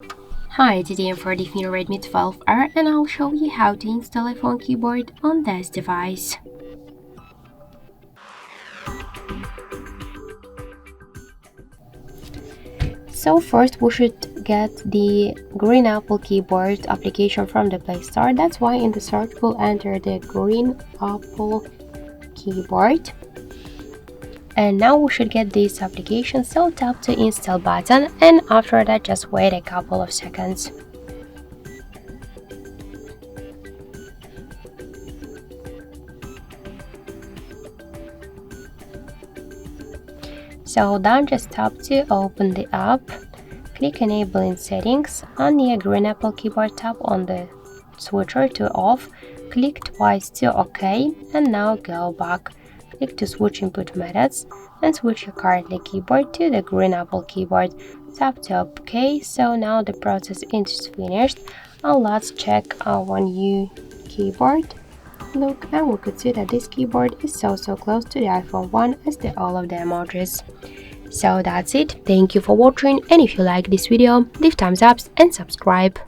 Hi, today I'm for the Redmi 12R and I'll show you how to install iPhone keyboard on this device. So first we should get the Green Apple keyboard application from the Play Store. That's why in the search we'll enter the Green Apple keyboard. And now we should get this application, so tap the install button and after that just wait a couple of seconds. So then just tap to open the app, click enable in settings, on the Green Apple keyboard tap on the switcher to off, click twice to OK and now go back. Click to switch input methods and switch your currently keyboard to the Green Apple keyboard. Tap to OK, so now the process is finished and let's check our new keyboard. Look, and we could see that this keyboard is so close to the iPhone 1 as all of the emojis. So that's it, thank you for watching, and if you like this video, leave thumbs up and subscribe.